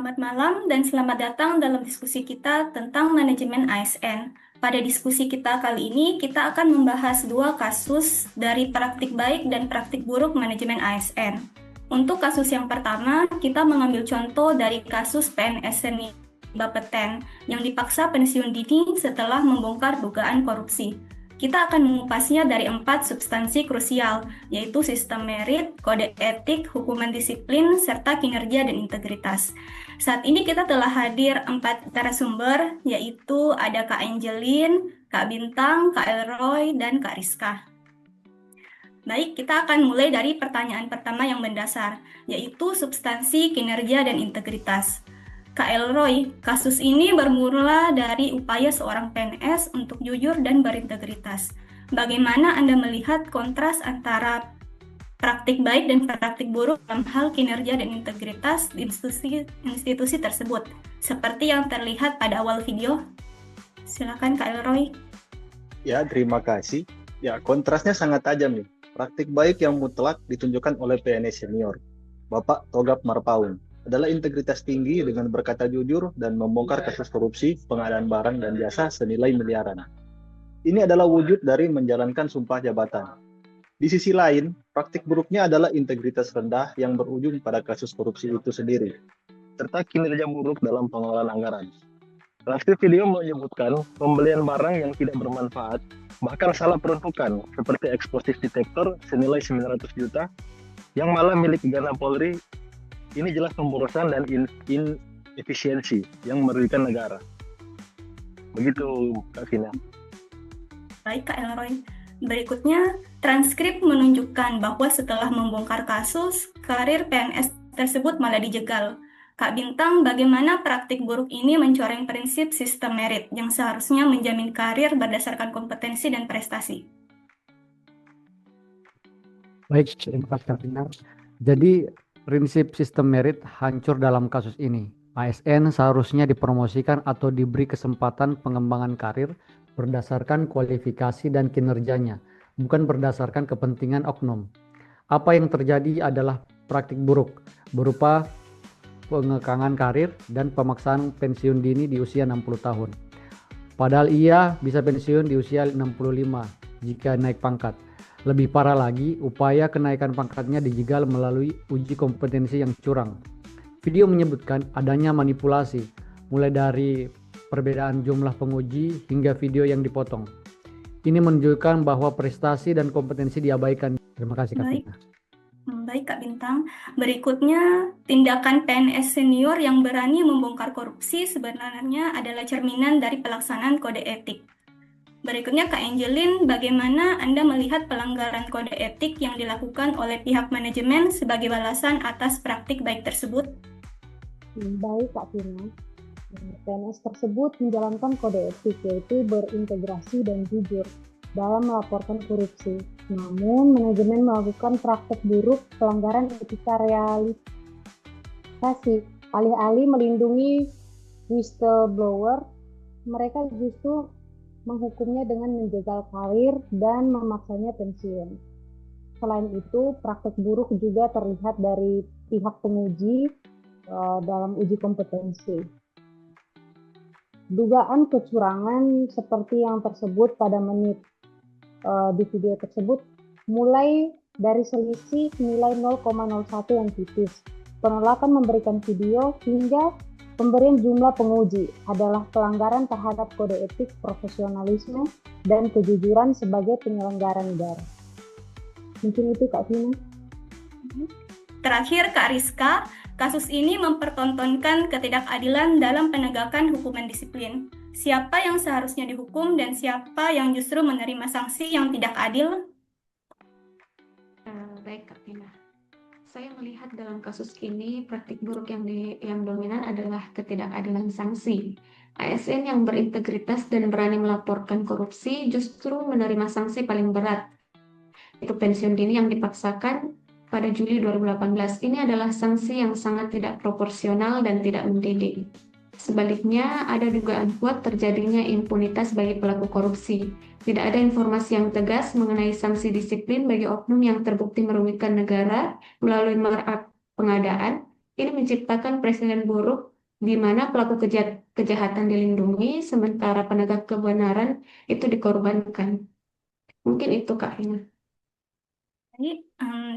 Selamat malam dan selamat datang dalam diskusi kita tentang manajemen ASN. Pada diskusi kita kali ini, kita akan membahas dua kasus dari praktik baik dan praktik buruk manajemen ASN. Untuk kasus yang pertama, kita mengambil contoh dari kasus PNS senior Bapeten yang dipaksa pensiun dini setelah membongkar dugaan korupsi. Kita akan mengupasnya dari 4 substansi krusial, yaitu sistem merit, kode etik, hukuman disiplin, serta kinerja dan integritas. Saat ini kita telah hadir 4 narasumber, yaitu ada Kak Angelin, Kak Bintang, Kak Elroy, dan Kak Rizka. Baik, kita akan mulai dari pertanyaan pertama yang mendasar, yaitu substansi kinerja dan integritas. Kak Elroy, kasus ini bermula dari upaya seorang PNS untuk jujur dan berintegritas. Bagaimana Anda melihat kontras antara praktik baik dan praktik buruk dalam hal kinerja dan integritas di institusi tersebut, seperti yang terlihat pada awal video? Silakan Kak Elroy. Ya, terima kasih. Ya, kontrasnya sangat tajam nih. Praktik baik yang mutlak ditunjukkan oleh PNS senior, Bapak Togap Marpaung, adalah integritas tinggi dengan berkata jujur dan membongkar kasus korupsi pengadaan barang dan jasa senilai miliaran. Ini adalah wujud dari menjalankan sumpah jabatan. Di sisi lain, praktik buruknya adalah integritas rendah yang berujung pada kasus korupsi itu sendiri, serta kinerja buruk dalam pengelolaan anggaran. Transkrip video menyebutkan pembelian barang yang tidak bermanfaat, bahkan salah peruntukan, seperti eksplosif detektor senilai 900 juta, yang malah milik Gana Polri. Ini jelas pemborosan dan inefisiensi yang merugikan negara. Begitu, Kak Vina. Baik, Kak Elroy. Berikutnya, transkrip menunjukkan bahwa setelah membongkar kasus, karir PNS tersebut malah dijegal. Kak Bintang, bagaimana praktik buruk ini mencoreng prinsip sistem merit yang seharusnya menjamin karir berdasarkan kompetensi dan prestasi? Baik, terima kasih Kak Vina. Jadi, prinsip sistem merit hancur dalam kasus ini. ASN seharusnya dipromosikan atau diberi kesempatan pengembangan karir berdasarkan kualifikasi dan kinerjanya, bukan berdasarkan kepentingan oknum. Apa yang terjadi adalah praktik buruk, berupa pengekangan karir dan pemaksaan pensiun dini di usia 60 tahun. Padahal ia bisa pensiun di usia 65 jika naik pangkat. Lebih parah lagi, upaya kenaikan pangkatnya dijegal melalui uji kompetensi yang curang. Video menyebutkan adanya manipulasi, mulai dari perbedaan jumlah penguji hingga video yang dipotong. Ini menunjukkan bahwa prestasi dan kompetensi diabaikan. Terima kasih, Kak Vina. Baik, Kak Bintang. Berikutnya, tindakan PNS senior yang berani membongkar korupsi sebenarnya adalah cerminan dari pelaksanaan kode etik. Berikutnya, Kak Angelin, bagaimana Anda melihat pelanggaran kode etik yang dilakukan oleh pihak manajemen sebagai balasan atas praktik baik tersebut? Baik, Kak Vina. PNS tersebut menjalankan kode etik, yaitu berintegrasi dan jujur dalam melaporkan korupsi. Namun, manajemen melakukan praktek buruk pelanggaran etika realisasi. Alih-alih melindungi whistleblower, mereka justru menghukumnya dengan menjegal karir dan memaksanya pensiun. Selain itu, praktek buruk juga terlihat dari pihak penguji dalam uji kompetensi. Dugaan kecurangan seperti yang tersebut pada menit di video tersebut, mulai dari selisih nilai 0,01 yang tipis, penolakan memberikan video, hingga pemberian jumlah penguji adalah pelanggaran terhadap kode etik, profesionalisme, dan kejujuran sebagai penyelenggara negara. Mungkin itu, Kak Vina. Terakhir, Kak Rizka, kasus ini mempertontonkan ketidakadilan dalam penegakan hukuman disiplin. Siapa yang seharusnya dihukum dan siapa yang justru menerima sanksi yang tidak adil? Baik, Kak Vina. Saya melihat dalam kasus ini praktik buruk yang dominan adalah ketidakadilan sanksi. ASN yang berintegritas dan berani melaporkan korupsi justru menerima sanksi paling berat. Itu pensiun dini yang dipaksakan pada Juli 2018. Ini adalah sanksi yang sangat tidak proporsional dan tidak mendidik. Sebaliknya, ada dugaan kuat terjadinya impunitas bagi pelaku korupsi. Tidak ada informasi yang tegas mengenai sanksi disiplin bagi oknum yang terbukti merugikan negara melalui markup pengadaan. Ini menciptakan presiden buruk di mana pelaku kejahatan dilindungi, sementara penegak kebenaran itu dikorbankan. Mungkin itu Kak Rina. Jadi,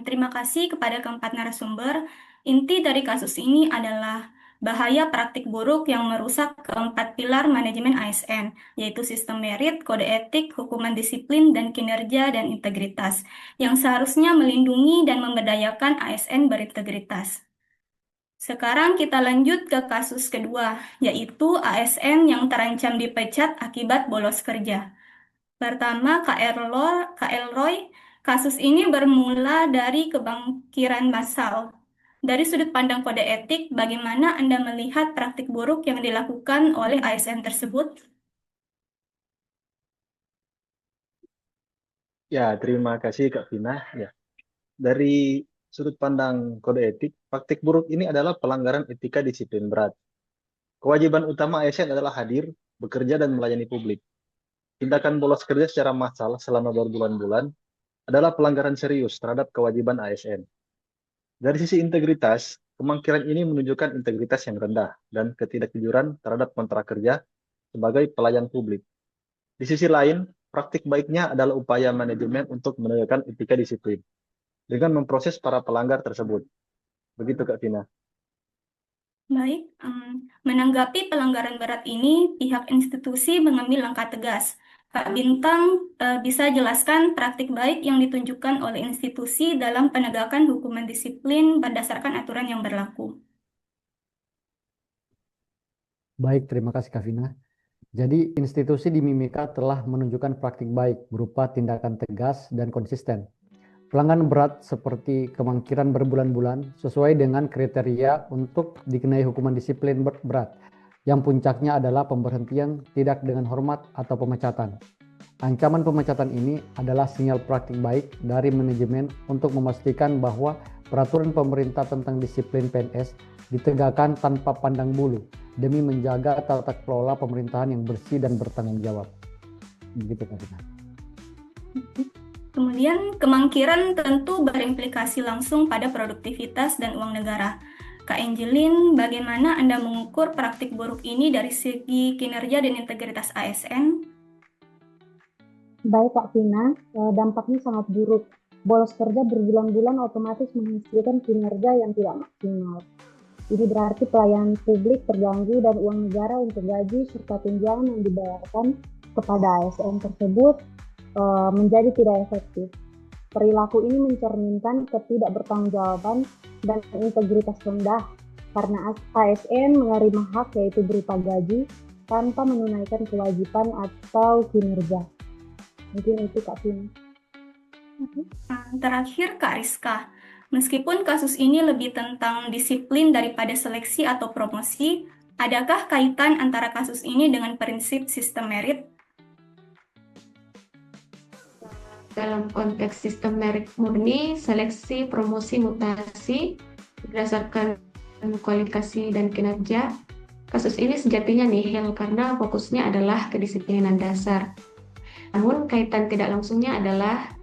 terima kasih kepada keempat narasumber. Inti dari kasus ini adalah bahaya praktik buruk yang merusak keempat pilar manajemen ASN, yaitu sistem merit, kode etik, hukuman disiplin, dan kinerja dan integritas, yang seharusnya melindungi dan memberdayakan ASN berintegritas. Sekarang kita lanjut ke kasus kedua, yaitu ASN yang terancam dipecat akibat bolos kerja. Pertama, KL Roy, kasus ini bermula dari kebangkitan massal. Dari sudut pandang kode etik, bagaimana Anda melihat praktik buruk yang dilakukan oleh ASN tersebut? Ya, terima kasih Kak Vina. Ya, dari sudut pandang kode etik, praktik buruk ini adalah pelanggaran etika disiplin berat. Kewajiban utama ASN adalah hadir, bekerja, dan melayani publik. Tindakan bolos kerja secara massal selama berbulan-bulan adalah pelanggaran serius terhadap kewajiban ASN. Dari sisi integritas, kemungkinan ini menunjukkan integritas yang rendah dan ketidakjujuran terhadap kontrak kerja sebagai pelayan publik. Di sisi lain, praktik baiknya adalah upaya manajemen untuk menegakkan etika disiplin dengan memproses para pelanggar tersebut. Begitu Kak Vina. Baik, menanggapi pelanggaran berat ini, pihak institusi mengambil langkah tegas. Kak Bintang bisa jelaskan praktik baik yang ditunjukkan oleh institusi dalam penegakan hukuman disiplin berdasarkan aturan yang berlaku. Baik, terima kasih Kak Vina. Jadi institusi di Mimika telah menunjukkan praktik baik berupa tindakan tegas dan konsisten. Pelanggaran berat seperti kemangkiran berbulan-bulan sesuai dengan kriteria untuk dikenai hukuman disiplin berat, yang puncaknya adalah pemberhentian tidak dengan hormat atau pemecatan. Ancaman pemecatan ini adalah sinyal praktik baik dari manajemen untuk memastikan bahwa peraturan pemerintah tentang disiplin PNS ditegakkan tanpa pandang bulu demi menjaga tata kelola pemerintahan yang bersih dan bertanggung jawab. Begitu Kak Vina. Kemudian, kemangkiran tentu berimplikasi langsung pada produktivitas dan uang negara. Kak Angelin, bagaimana Anda mengukur praktik buruk ini dari segi kinerja dan integritas ASN? Baik Kak Vina, dampaknya sangat buruk. Bolos kerja berbulan-bulan otomatis menghasilkan kinerja yang tidak maksimal. Ini berarti pelayanan publik terganggu dan uang negara untuk gaji serta tunjangan yang dibayarkan kepada ASN tersebut menjadi tidak efektif. Perilaku ini mencerminkan ketidakbertanggungjawaban dan integritas rendah karena ASN menerima hak yaitu berupa gaji tanpa menunaikan kewajiban atau kinerja. Mungkin itu Kak Vina. Terakhir, Kak Rizka. Meskipun kasus ini lebih tentang disiplin daripada seleksi atau promosi, adakah kaitan antara kasus ini dengan prinsip sistem merit? Dalam konteks sistem merit murni, seleksi, promosi, mutasi berdasarkan kualifikasi dan kinerja, kasus ini sejatinya nihil karena fokusnya adalah kedisiplinan dasar. Namun kaitan tidak langsungnya adalah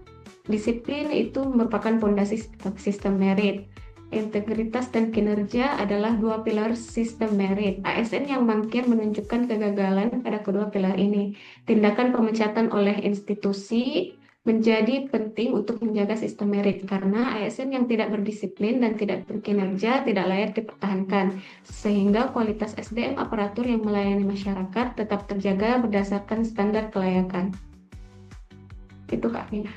disiplin itu merupakan fondasi sistem merit. Integritas dan kinerja adalah dua pilar sistem merit. ASN yang mangkir menunjukkan kegagalan pada kedua pilar ini. Tindakan pemecatan oleh institusi menjadi penting untuk menjaga sistem merit karena ASN yang tidak berdisiplin dan tidak berkinerja tidak layak dipertahankan sehingga kualitas SDM aparatur yang melayani masyarakat tetap terjaga berdasarkan standar kelayakan. Itu Kak Vina.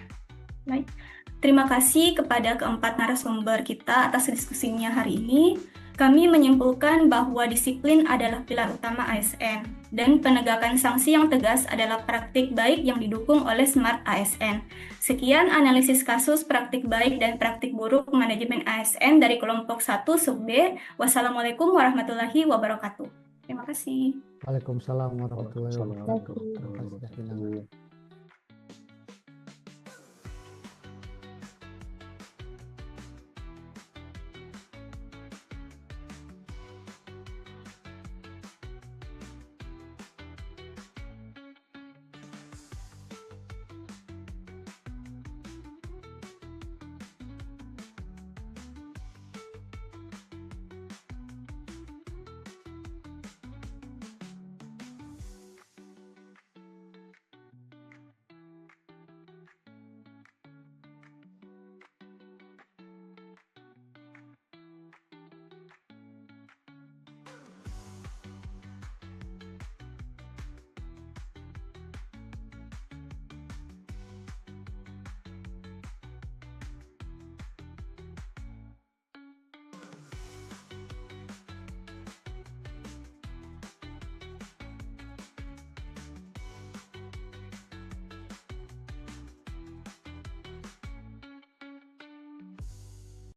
Baik. Terima kasih kepada keempat narasumber kita atas diskusinya hari ini. Kami menyimpulkan bahwa disiplin adalah pilar utama ASN dan penegakan sanksi yang tegas adalah praktik baik yang didukung oleh Smart ASN. Sekian analisis kasus praktik baik dan praktik buruk manajemen ASN dari kelompok 1 sub B. Wassalamualaikum warahmatullahi wabarakatuh. Terima kasih. Waalaikumsalam warahmatullahi Waalaikumsalam wabarakatuh. warahmatullahi wabarakatuh.